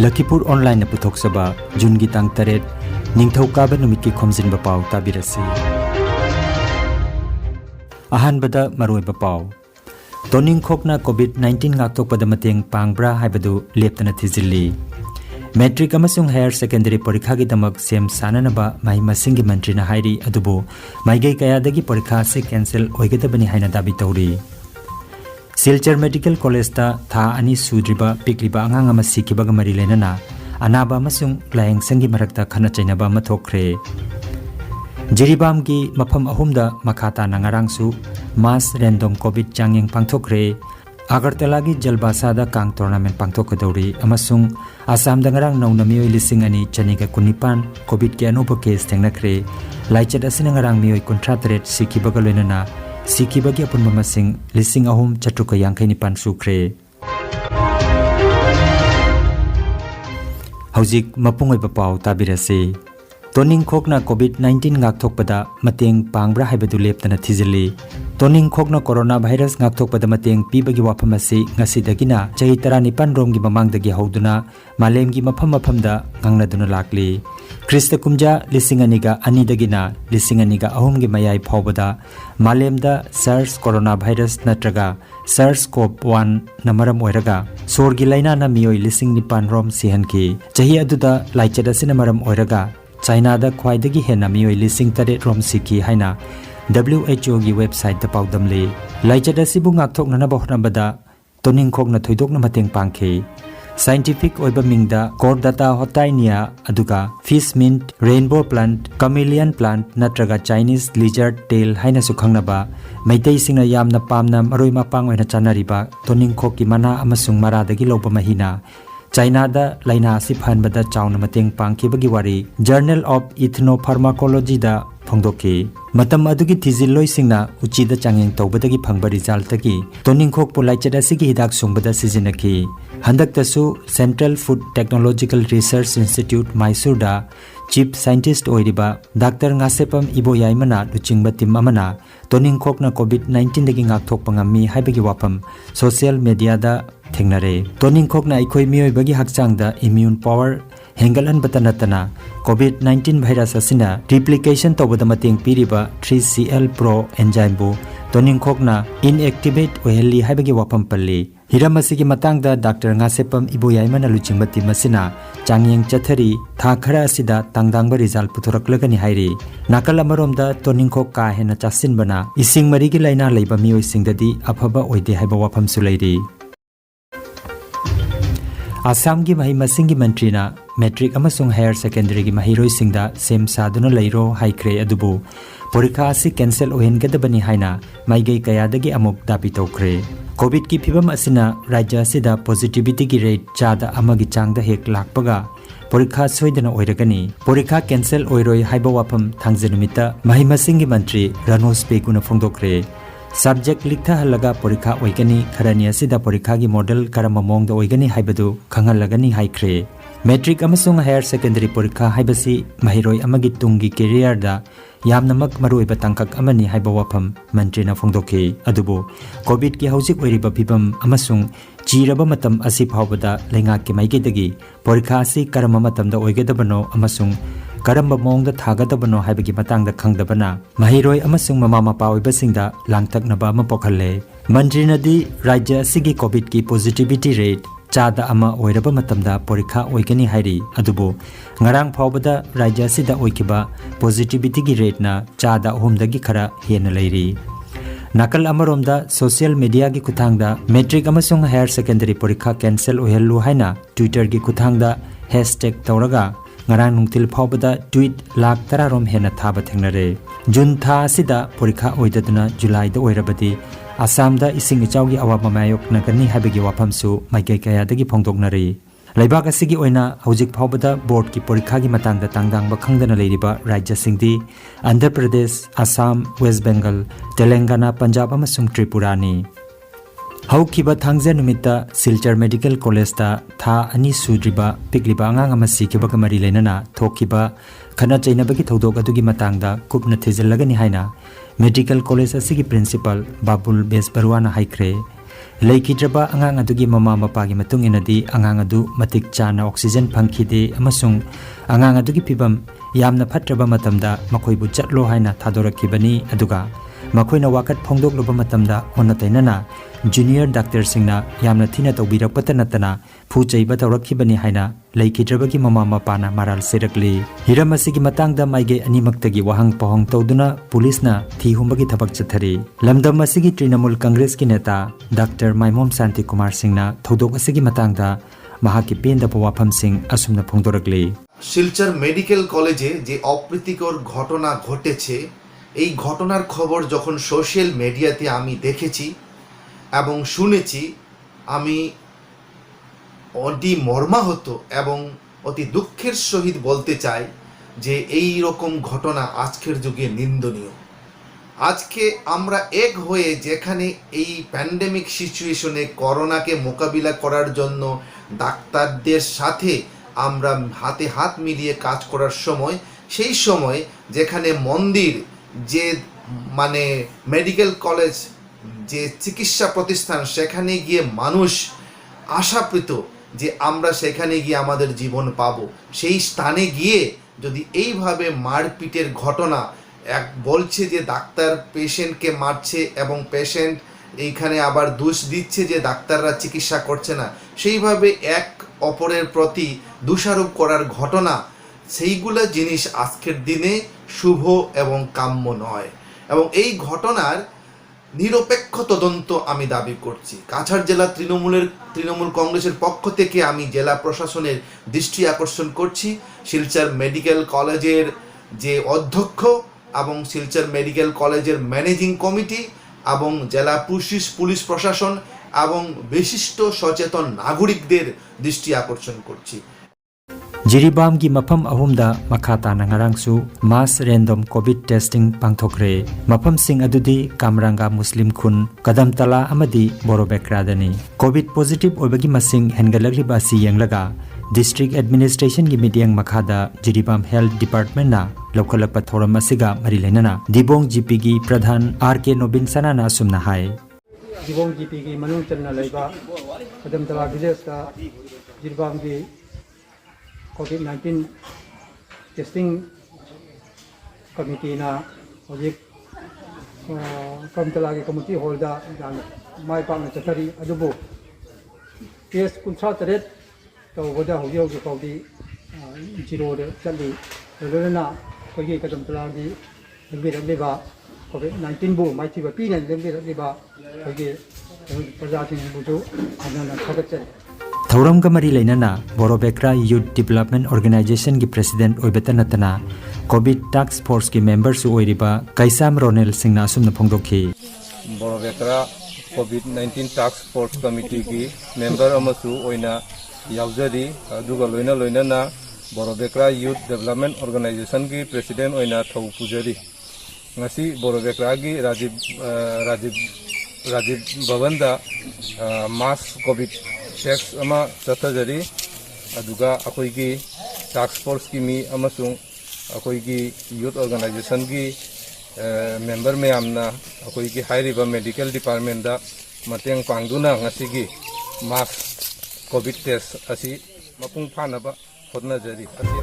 Lakhipuronline puthok-saba June gi tang 8 ningthaukaaba numit ki Khomjinba Pao tabirasi. Ahanbada maroiba Pao Toning khokna COVID-19 ngakthokpada mateng pangbra haibadu leptana thizilli. Metric amasung higher secondary parikha gi damak sem sananaba mai masingi mantri na hairi adubu maigai kayadagi parikha se cancel oigadabani haina dabi tawri. Silchar Medical College ta tha ani sudriba pikliba angang ama sikibaga mari lenana anaba amasung layeng sangi marakta khana chainaba mathokre. Jiribam gi mafam ahumda makhata nangarangsu mass random covid changyeng pangthokre. Agartala gi Jalbasada kang tournament pangthokadori amasung Assam dangarang nauna miyoi lising ani chaniga kunipan covid ke anuba case thengnakre. Laichad asina ngarang miyoi 38 sikibaga lenana sikibagi apunba masing lising ahum chatruka yangkai nipan sukre. Haujik mapungoiba Pao tabirase. Toning khokna COVID-19 ngakthokpada mateng pangbra haibadu leptana thizili. Toning khokna coronavirus ngakthokpada mateng pibagi wafam asi ngasidagina chahi 19 romgi mamangdagi hauduna malemgi mafam-mafamda ngangnaduna lakli. Krista kumja lisinganiga anidagina lisinganiga ahumgi mayai phawbada malemda SARS coronavirus natraga SARS-CoV-1 namaram oiraga sorgi laina na miyoi lising nipan rom sihanki. Chahi aduda laichadasina maram oiraga China da khwaidagi hena miyoi lising 8 rom siki haina WHO gi website da paudamle. Laichada sibu ngakthoknana bohnabada toning khokna thoidokna mateng pangkhe. Scientific oiba mingda Chordata hotainia aduga fish mint, rainbow plant, chameleon plant natraga Chinese lizard tail haina sukhangnaba maitei singna yamna pamna maroi mapang oina chanariba toning khokki mana amasung maradagi loba mahina China da laina asi phanbada chauna mateng pangkhibagi wari Journal of Ethnopharmacology da phongdoki. Matam adugi thizilloi singna uchida changeng tawbadagi phangba result tagi toning khok pulai chadasigi hidak sungbada sijinaki. Handaktasu Central Food Technological Research Institute Mysore da Chief Scientist oiriba Dr. Ngasepam Iboyaimana luchingba tim amana toning khokna COVID-19 dagi ngakthokpa ngammi haibagi wafam social media da thengnare. Toning khokna ikhoi miyoibagi hakchangda immune power hengalan batanatana COVID-19 virus asina replication tawbada mateng piriba 3CL Pro enzyme bu toning khokna inactivate ohelli haibagi wafam palli. Hiram asigi matangda Dr. Ngasepam Iboyaimana luchingba tim asina changyeng chathari tha khara asida tangdangba result puthoraklagani hairi. Nakal amaromda toning khok ka hena chasinbana ising marigi laina leiba miyoi singdadi afaba oide haiba wafam sulairi. Assam gi mahi masingi mantrina metric amasung higher secondary gi mahiroi singda sem saduna leiro haikre adubu porikha asi cancel ohengadabani haina maigai kayadagi amuk dapi tokre. Covid ki phibam asina rajya asida positivity gi rate chada amagi changda hek lakpaga porikha soidana oiragani porikha cancel oiroi haiba wafam thangjenumita mahi masingi mantri Ranos Peguna phongdokre. Subject liktha halaga porikha oigani kharani asida porikha gi model karama mongda oigani haibadu khangalagani haikre. Metric amasung higher secondary porikha haibasi mahiroi amagi tungi career da yamnamak maroiba tangkak amani haiba wafam mantrina phongdoki. Adubu covid ki haujik oiriba phibam amasung chiraba matam asi phawbada lenga ki maigedagi porikha asi karama matamda oigedabano amasung karamba mongda thagadabano haibagi matangda khangdabana mahiroi amasung mama mapa oibasingda langtaknaba ama pokhalle. Manjrinadi rajya asigi covid ki positivity rate chada ama oiraba matamda porikha oigani hairi adubu ngarang phawbada rajya asida oikiba positivity gi rate na chada ahumdagi khara hena leiri. Nakal amaromda social media gi kuthangda metric amasung higher secondary porikha cancel ohellu haina Twitter gi kuthangda hashtag tawraga ngarang nungtil phawbada tweet lakh tararom hena thaba thengnare. June tha asida porikha oidaduna July da oirabadi Assam da ising ichawgi awaba mayok nagani habigi wafamsu maigai kayadagi phongdoknari. Laibak asigi oina haujik phawbada board ki porikha gi matangda tangdangba khangdana leiriba rajya singdi Andhra Pradesh, Assam, West Bengal, Telangana, Punjab amasung Tripura ni. Haukiba thangja numita Silchar Medical College ta tha ani sudriba pikliba angang ama sikibaga mari lenana thokiba khana chainabagi thodok adugi matangda kupna thizillagani haina Medical College asigi principal Babul Besbarwana haikre. Laikidraba angang adugi mama mapagi matung inadi angang adu matik chana oxygen phangkhide amasung angang adugi pibam yamna phatraba matamda makoibu chatlo haina thadorakhibani aduga makoina wakat phongdokloba matamda onatainana junior doctor singna yamna thina tawbirakpata natana phuchaiba tawrakhibani haina laikidrabagi mama mapana maral serakli hiramasigi matangda maige animaktagi wahang pahong tawduna pulisna thihumbagi thabak chathari lamdam asigi Trinamool Congress ki neta Dr. Maimom Santi Kumar Singna thodok asigi matangda mahaki pendaba wafam sing asumna phongdorakli Silchar medical কলেজে যে অপ্রীতিকর ঘটনা ঘটেছে এই ঘটনার খবর যখন social মিডিয়াতে আমি দেখেছি এবং শুনেছি আমি অতি মর্মাহত এবং অতি দুঃখের সহিত বলতে চাই যে এই রকম ঘটনা আজকের যুগে নিন্দনীয়। আজকে আমরা এক হয়ে যেখানে এই প্যান্ডেমিক সিচুয়েশনে করোনাকে মোকাবিলা করার জন্য ডাক্তারদের সাথে আমরা হাতে হাত মিলিয়ে কাজ করার সময় সেই সময় যেখানে মন্দির যে মানে মেডিকেল কলেজ যে চিকিৎসা প্রতিষ্ঠান সেখানে গিয়ে মানুষ আশাপ্রীত যে আমরা সেখানে গিয়ে আমাদের জীবন পাবো সেই স্থানে গিয়ে যদি এইভাবে মারপিটের ঘটনা এক বলছে যে ডাক্তার পেশেন্টকে মারছে এবং পেশেন্ট এইখানে আবার দোষ দিচ্ছে যে ডাক্তাররা চিকিৎসা করছে না সেইভাবে এক অপরের প্রতি দোষারোপ করার ঘটনা সেইগুলো জিনিস আজকের দিনে শুভ এবং কাম্য নয় এবং এই ঘটনার নিরপেক্ষ তদন্ত আমি দাবি করছি। কাছাড় জেলা তৃণমূল কংগ্রেসের পক্ষ থেকে আমি জেলা প্রশাসনের দৃষ্টি আকর্ষণ করছি শিলচর মেডিকেল কলেজের যে অধ্যক্ষ এবং শিলচর মেডিকেল কলেজের ম্যানেজিং কমিটি এবং জেলা পুলিশ প্রশাসন এবং বিশিষ্ট সচেতন নাগরিকদের দৃষ্টি আকর্ষণ করছি। Jiribam gi mafam ahumda makhata na ngarangsu mass random covid testing pangthokre mafam sing adudi Kamranga Muslim khun Kadamtala amadi Borobekradani covid positive oibagi masing hengalagli basi yanglaga district administration gi mediang makhada Jiribam health department na lokhalakpa thoram asiga mari lenana Dibong GP gi pradhan RK Nobin Sanana sumna hai Dibong GP gi manung channa laiba Kadamtala village ka Jiribam gi COVID-19 testing committee na hojik Kamtala gi committee holda dan mai pa na chathari adubu case kuncha taret to boda hoyo gi pawdi zero de chali lorena kogi Kadamtala gi leba COVID-19 bu mai chi ba pi na leba kogi prajatin buju anana khagat Thauram Gamari Lainana, Borobekra Youth Development Organization ki President Oibetanatana, COVID Task Force ki members Oiriba, Kaisam Ronel Singna Sumna Pongdokhi. Borobekra COVID-19 Task Force Committee ki member Amasu Oina Yauzadi, Duga Loina na Borobekra Youth Development Organization ki President Oina Thau Pujari. Ngasi Borobekra ki Rajiv Bhavanda mass COVID checks ama chathajari aduga akoi gi task force ki mi amasung akoi gi youth organization gi member me amna akoi gi high river medical department da mateng pangduna ngasi gi mass covid test asi mapung phana ba hotna jari asi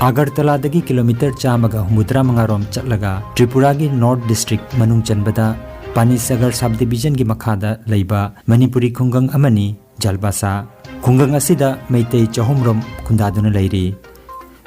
Agartala dagi kilometer chamaga humudra mangarom chatlaga Tripura gi North District manung chanbada Panisagar subdivision gi makhada leiba Manipuri khungang amani Jalbasa khungang asida meitei chahumrom khundaduna leiri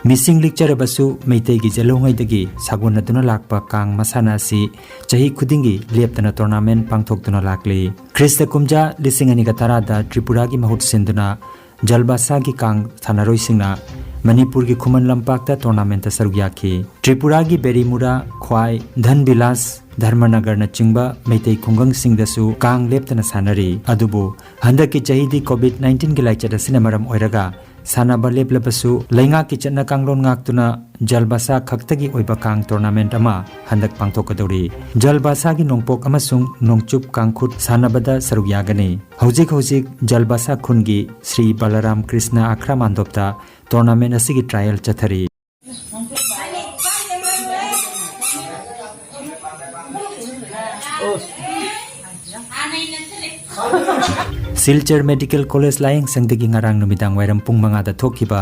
Missing lecture basu meitei gi jalongai dagi sagunaduna lakpa kang masana si chahi khudingi leptana tournament pangthokduna lakli Krista kumja lisingani gatara da Tripura gi mahut sinduna Jalbasa gi kang thanaroi singna Manipur gi Khuman Lampak ta tournament ta sarugya ki Tripura gi Berimura Khwai Dhanbilas Dharmanagar na chingba meitei khungang singdasu kang leptana sanari adubu handaki chahidi COVID-19 gi laichata sinamaram oiraga sanaba leplabasu lainga ki chatna kanglon ngaktuna Jalbasa khaktagi oiba kang tournament ama handak pangthokadori Jalbasa gi nongpok amasung nongchup kangkhut sanabada sarugyagani hojik Jalbasa khungi Sri Balaram Krishna Akhra Mandopta tournament asigi trial chathari Silchar Medical College Layang Sangdagi ngarang numidang wairam pung mangada thokiba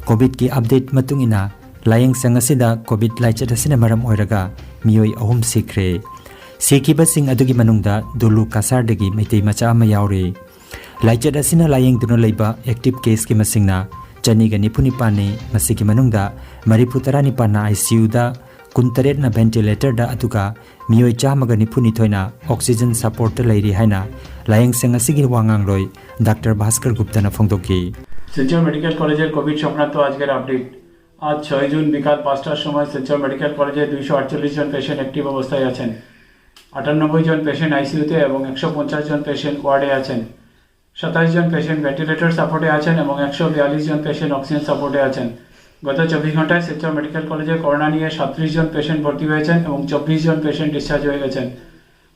COVID ki update matungina layang sang asida COVID laichat asina maram oiraga miyoi ahum sikre sikiba sing adugi manungda dulu kasar dagi meitei macha ama yaure laichat asina layang duno leiba active case ki masingna chaniga nipuni pane masiki manungda mariputara nipana ICU da kuntaret na ventilator da atuka miyoi chamaga nipuni thoina oxygen support leiri haina layang sang asigi wangang roi Dr. Bhaskar Gupta na phongdoki Silchar medical কলেজের Covid সংক্রান্ত আজকের update আজ 6 June বিকাল 5টার সময় Silchar medical কলেজে 248 জন patient active অবস্থায় আছেন 98 জন patient আইসিইউতে এবং 150 জন পেশেন্ট ওয়ার্ডে আছেন 27 জন পেশেন্ট ভেন্টিলেটর সাপোর্টে আছেন এবং 142 জন পেশেন্ট অক্সিজেন সাপোর্টে আছেন গত 24 ঘন্টায় শিলচর মেডিকেল কলেজে করোনা নিয়ে 37 জন পেশেন্ট ভর্তি হয়েছেন এবং 24 জন পেশেন্ট ডিসচার্জ হয়ে গেছেন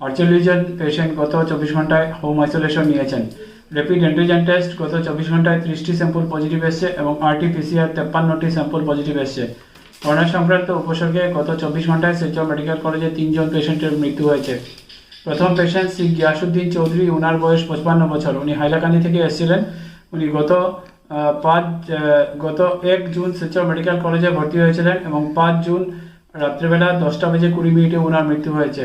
48 জন পেশেন্ট গত 24 ঘন্টায় হোম আইসোলেশন নিয়েছেন র্যাপিড অ্যান্টিজেন টেস্ট গত 24 ঘন্টায় 30টি স্যাম্পল পজিটিভ এসেছে এবং আরটি-পিসিআর 53টি স্যাম্পল পজিটিভ এসেছে করোনা সংক্রান্ত উপসর্গে গত 24 ঘন্টায় শিলচর মেডিকেল কলেজে 3 জন পেশেন্টের মৃত্যু হয়েছে প্রথম পেশেন্ট শ্রী গিয়াসউদ্দিন চৌধুরী ওনার বয়স 55 বছর উনি হাইলাকান্দি থেকে এসেছিলেন উনি গত 1 জুন শিলচর মেডিকেল কলেজে ভর্তি হয়েছিলেন এবং 5 জুন রাত্রিবেলা 10:20 ওনার মৃত্যু হয়েছে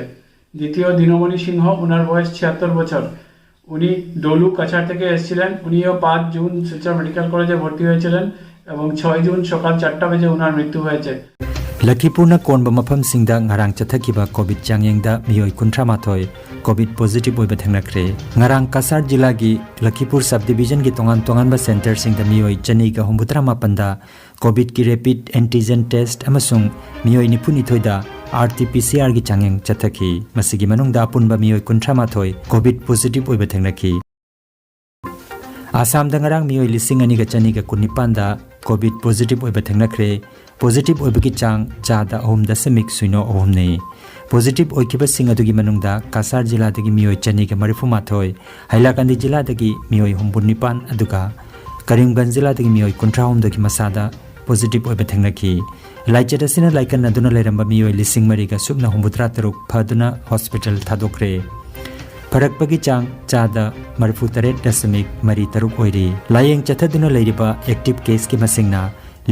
দ্বিতীয় দিনমণি সিংহ ওনার বয়স 76 বছর উনি ডলু কাছাড় থেকে এসেছিলেন উনিও 5 জুন শিলচর মেডিকেল কলেজে ভর্তি হয়েছিলেন এবং 6 জুন সকাল 4টা বাজে ওনার মৃত্যু হয়েছে Lakhipurna konba mafam singda ngarang chathakiba COVID changyengda miyoi 13 COVID positive oiba thengnakre ngarang Kasar jila gi Lakhipur subdivision gi tongan ba center singda miyoi chani ga 93 COVID ki rapid antigen test amasung miyoi nipuni thoida RT-PCR gi changyeng chathaki masigi manungda apunba miyoi 13 COVID positive oiba thengnaki Assam da ngarang miyoi lising ani ga chani ga 19 da COVID positive oiba thengnakre positive oibagi chang chada 0.0 nei positive oikiba singa dugi manungda Kasar jila dagi miyoi chani ga 34 Hailakandi jila dagi miyoi 9 aduga Karimganj jila dagi miyoi 13 dagi masada positive oiba thengnaki laichat asina laikan aduna leramba miyoi lising mari ga subna 93 phaduna hospital thadokre Parakpagi chang chada 43.3 oiri layeng chathaduna leiriba active case ki masingna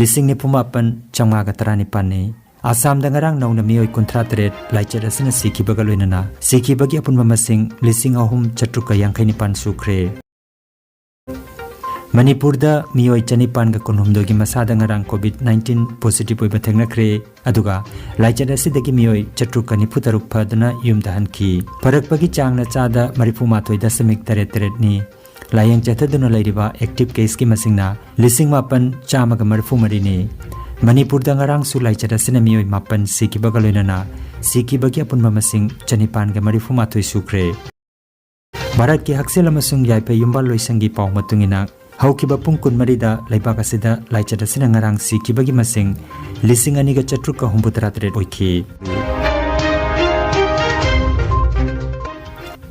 lising ni pumapan chamaga tarani panne Assam da ngarang nauna miyoi 38 laichat asina sikibaga loinana sikibagi apunba masing lising ahum chatruka yangkhaini pan sukre Manipur da miyoi chanipan ga kunhumdogi masada ngarang COVID-19 positive oiba thengnakre aduga laichat asidagi miyoi chatruka niputaruk phaduna yumda hanki parakpagi changna chada 38.3 ni layang chathaduna leiriba active case ki masingna lising mapan chamaga 34 ni Manipur da ngarang su laichat asina miyoi mapan sikibaga loinana sikibagi apunba masing chanipan ga 34 sukre Bharat ki haksel amasung yaipe yumbal loisangi pau matungina Haukiba pungkun marida laibak asida laichat asina ngarang sikibagi masing lising ani ga chatruka 93 oiki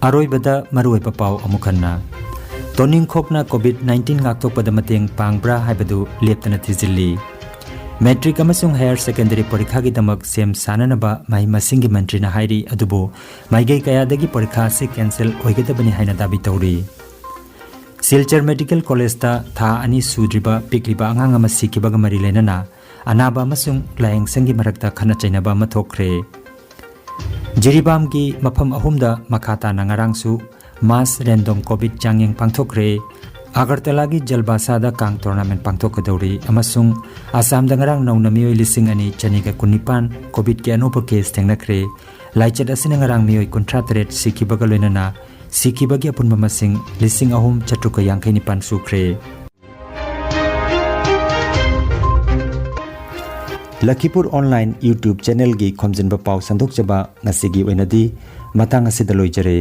Aroibada maruipa pau amukhanna Toning khokna COVID-19 ngaktokpada mateng pangbra haibadu leptana thizilli Metric amasung higher secondary parikha gi damak sem sananaba mai masingi mantri na hairi adubo maigai kaya dagi parikha se cancel oigedabani haina dabi tawri Silchar Medical College ta tha ani sudriba pikriba angang ama sikibaga mari lenana anaba amasung layang sangi marakta khana chainaba mathokre Jiribam gi mafam ahumda makhata nangarangsu mass random COVID changyeng pangthokre Agartala gi Jalbasada kang tournament pangthokadori amasung Assam da ngarang nauna miyoi lising ani chaniga 19 COVID ki anopa case thengnakre laichat asina ngarang miyoi 38 sikibaga loinana sikibagi apunba masing lising ahum chatruka yangkhaini pan sukre Lakhipuronline YouTube channel gi Khomjinba Pao sandok jaba ngasigi oinadi matang asida loijare